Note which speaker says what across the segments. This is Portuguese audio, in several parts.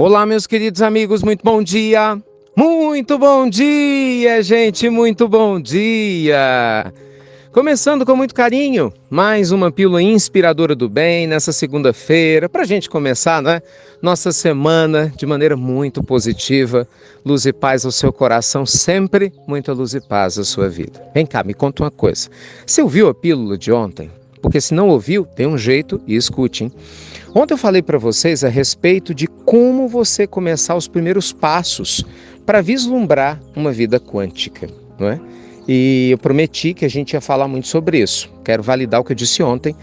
Speaker 1: Olá, meus queridos amigos, muito bom dia! Muito bom dia, gente, muito bom dia! Começando com muito carinho, mais uma pílula inspiradora do bem nessa segunda-feira, para a gente começar, né? Nossa semana de maneira muito positiva. Luz e paz ao seu coração, sempre muita luz e paz à sua vida. Vem cá, me conta uma coisa. Você ouviu a pílula de ontem? Porque se não ouviu, tem um jeito e escute, hein? Ontem eu falei para vocês a respeito de como você começar os primeiros passos para vislumbrar uma vida quântica, não é? E eu prometi que a gente ia falar muito sobre isso. Quero validar o que eu disse ontem.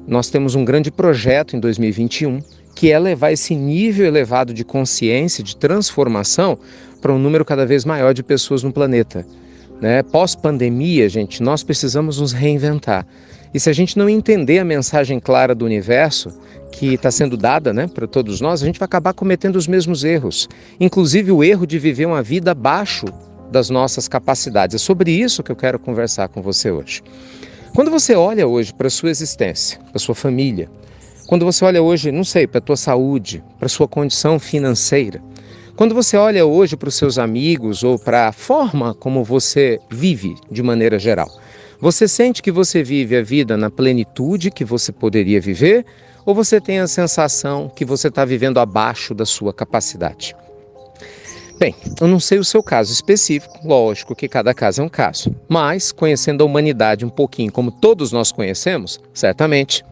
Speaker 1: Nós temos um grande projeto em 2021, que é levar esse nível elevado de consciência, de transformação, para um número cada vez maior de pessoas no planeta. Né? Pós-pandemia, gente, nós precisamos nos reinventar. E se a gente não entender a mensagem clara do universo, que está sendo dada, né, para todos nós, a gente vai acabar cometendo os mesmos erros. Inclusive o erro de viver uma vida abaixo das nossas capacidades. É sobre isso que eu quero conversar com você hoje. Quando você olha hoje para a sua existência, para a sua família, quando você olha hoje, não sei, para a tua saúde, para a sua condição financeira, quando você olha hoje para os seus amigos ou para a forma como você vive de maneira geral, você sente que você vive a vida na plenitude que você poderia viver ou você tem a sensação que você está vivendo abaixo da sua capacidade? Bem, eu não sei o seu caso específico, lógico que cada caso é um caso, mas conhecendo a humanidade um pouquinho como todos nós conhecemos, certamente,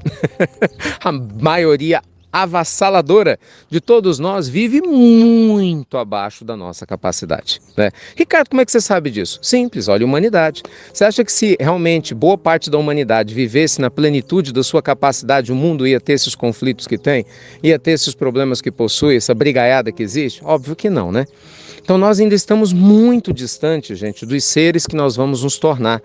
Speaker 1: a maioria avassaladora de todos nós vive muito abaixo da nossa capacidade, né? Ricardo, como é que você sabe disso? Simples, olha a humanidade. Você acha que se realmente boa parte da humanidade vivesse na plenitude da sua capacidade, o mundo ia ter esses conflitos que tem? Ia ter esses problemas que possui, essa brigaiada que existe? Óbvio que não, né? Então nós ainda estamos muito distantes, gente, dos seres que nós vamos nos tornar.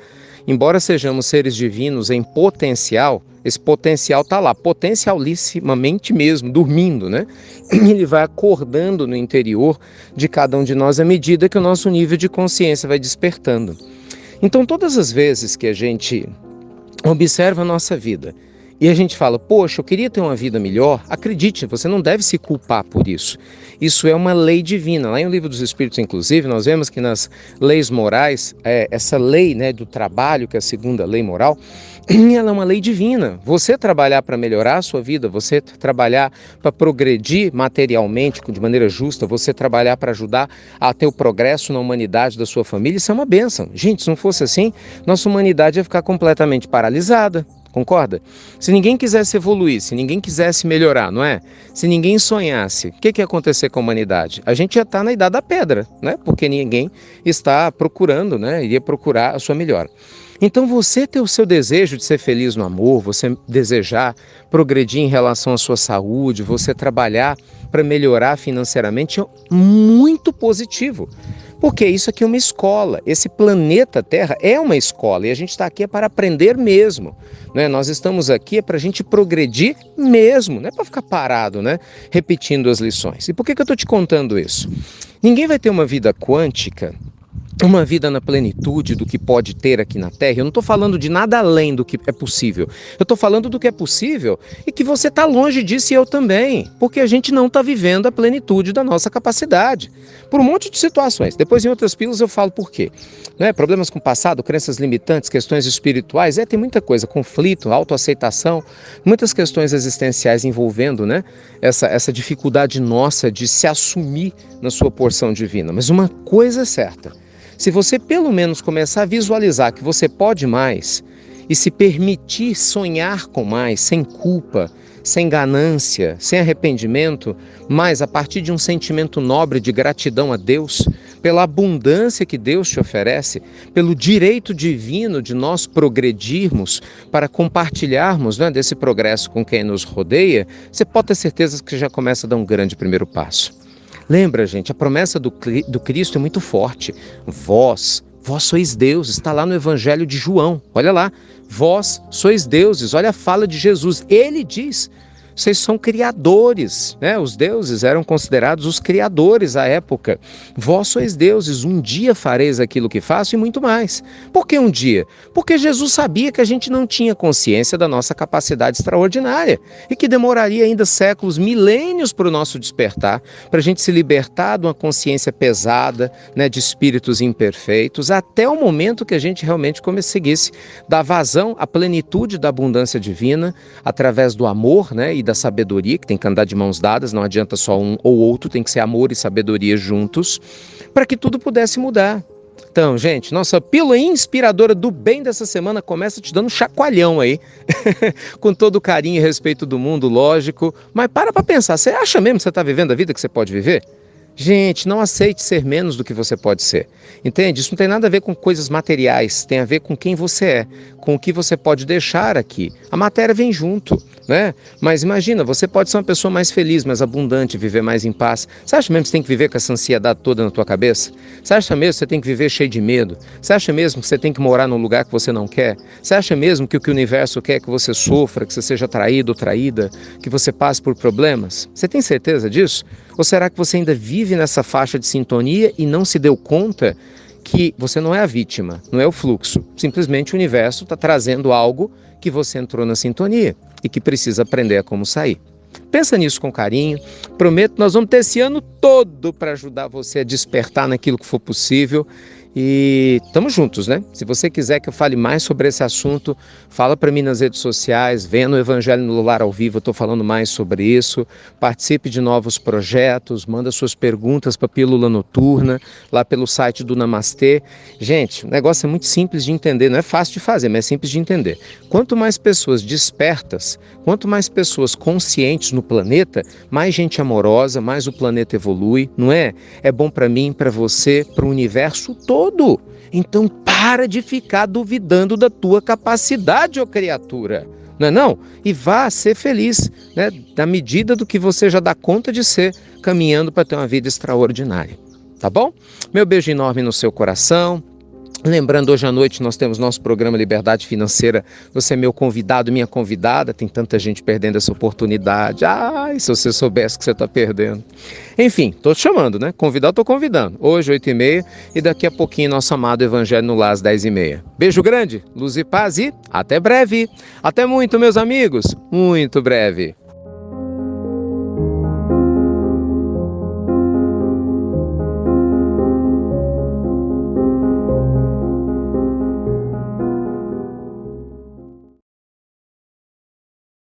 Speaker 1: Embora sejamos seres divinos em potencial, esse potencial está lá, potencialissimamente mesmo, dormindo, né? Ele vai acordando no interior de cada um de nós à medida que o nosso nível de consciência vai despertando. Então, todas as vezes que a gente observa a nossa vida e a gente fala, poxa, eu queria ter uma vida melhor, acredite, você não deve se culpar por isso. Isso é uma lei divina. Lá em O Livro dos Espíritos, inclusive, nós vemos que nas leis morais, essa lei, né, do trabalho, que é a segunda lei moral, ela é uma lei divina. Você trabalhar para melhorar a sua vida, você trabalhar para progredir materialmente, de maneira justa, você trabalhar para ajudar a ter o progresso na humanidade da sua família, isso é uma bênção. Gente, se não fosse assim, nossa humanidade ia ficar completamente paralisada. Concorda? Se ninguém quisesse evoluir, se ninguém quisesse melhorar, não é? Se ninguém sonhasse, o que ia acontecer com a humanidade? A gente ia estar na idade da pedra, né? Porque ninguém está procurando, né? Iria procurar a sua melhora. Então você ter o seu desejo de ser feliz no amor, você desejar progredir em relação à sua saúde, você trabalhar para melhorar financeiramente é muito positivo. Porque isso aqui é uma escola, esse planeta Terra é uma escola e a gente está aqui para aprender mesmo, né? Nós estamos aqui para a gente progredir mesmo, não é para ficar parado, né? Repetindo as lições. E por que eu estou te contando isso? Ninguém vai ter uma vida quântica, uma vida na plenitude do que pode ter aqui na Terra. Eu não estou falando de nada além do que é possível. Eu estou falando do que é possível e que você está longe disso e eu também. Porque a gente não está vivendo a plenitude da nossa capacidade. Por um monte de situações. Depois em outras pílulas eu falo por quê. Né? Problemas com o passado, crenças limitantes, questões espirituais. Tem muita coisa. Conflito, autoaceitação. Muitas questões existenciais envolvendo, né, essa dificuldade nossa de se assumir na sua porção divina. Mas uma coisa é certa. Se você pelo menos começar a visualizar que você pode mais e se permitir sonhar com mais, sem culpa, sem ganância, sem arrependimento, mas a partir de um sentimento nobre de gratidão a Deus, pela abundância que Deus te oferece, pelo direito divino de nós progredirmos para compartilharmos, né, desse progresso com quem nos rodeia, você pode ter certeza que já começa a dar um grande primeiro passo. Lembra, gente, a promessa do Cristo é muito forte. Vós sois deuses, está lá no Evangelho de João. Olha lá, vós sois deuses, olha a fala de Jesus. Ele diz, Vocês são criadores, né? Os deuses eram considerados os criadores à época. Vós sois deuses, um dia fareis aquilo que faço e muito mais. Por que um dia? Porque Jesus sabia que a gente não tinha consciência da nossa capacidade extraordinária e que demoraria ainda séculos, milênios para o nosso despertar, para a gente se libertar de uma consciência pesada, né, de espíritos imperfeitos, até o momento que a gente realmente conseguisse dar vazão à plenitude da abundância divina através do amor, né, e da sabedoria, que tem que andar de mãos dadas, não adianta só um ou outro, tem que ser amor e sabedoria juntos, para que tudo pudesse mudar. Então, gente, nossa pílula inspiradora do bem dessa semana começa te dando um chacoalhão aí, com todo o carinho e respeito do mundo, lógico, mas para pensar, você acha mesmo que você está vivendo a vida que você pode viver? Gente, não aceite ser menos do que você pode ser, entende? Isso não tem nada a ver com coisas materiais, tem a ver com quem você é, com o que você pode deixar aqui. A matéria vem junto, né? Mas imagina, você pode ser uma pessoa mais feliz, mais abundante, viver mais em paz. Você acha mesmo que você tem que viver com essa ansiedade toda na tua cabeça? Você acha mesmo que você tem que viver cheio de medo? Você acha mesmo que você tem que morar num lugar que você não quer? Você acha mesmo que o universo quer que você sofra, que você seja traído ou traída, que você passe por problemas? Você tem certeza disso? Ou será que você ainda vive nessa faixa de sintonia e não se deu conta que você não é a vítima, não é o fluxo? Simplesmente o universo está trazendo algo que você entrou na sintonia e que precisa aprender a como sair. Pensa nisso com carinho. Prometo, nós vamos ter esse ano todo para ajudar você a despertar naquilo que for possível. E estamos juntos, né? Se você quiser que eu fale mais sobre esse assunto, fala para mim nas redes sociais, venha no Evangelho no Lar ao vivo, eu estou falando mais sobre isso. Participe de novos projetos, manda suas perguntas para a Pílula Noturna, lá pelo site do Namastê. Gente, o negócio é muito simples de entender, não é fácil de fazer, mas é simples de entender. Quanto mais pessoas despertas, quanto mais pessoas conscientes no planeta, mais gente amorosa, mais o planeta evolui, não é? É bom para mim, para você, para o universo todo. Então para de ficar duvidando da tua capacidade, ó criatura. Não é não? E vá ser feliz, né? Na medida do que você já dá conta de ser, caminhando para ter uma vida extraordinária. Tá bom? Meu beijo enorme no seu coração. Lembrando, hoje à noite nós temos nosso programa Liberdade Financeira. Você é meu convidado, minha convidada. Tem tanta gente perdendo essa oportunidade. Ai, se você soubesse que você está perdendo. Enfim, estou te chamando, né? Convidar, estou convidando. Hoje, 8h30, e daqui a pouquinho, nosso amado Evangelho no Lar, às 10h30. Beijo grande, luz e paz e até breve. Até muito, meus amigos. Muito breve.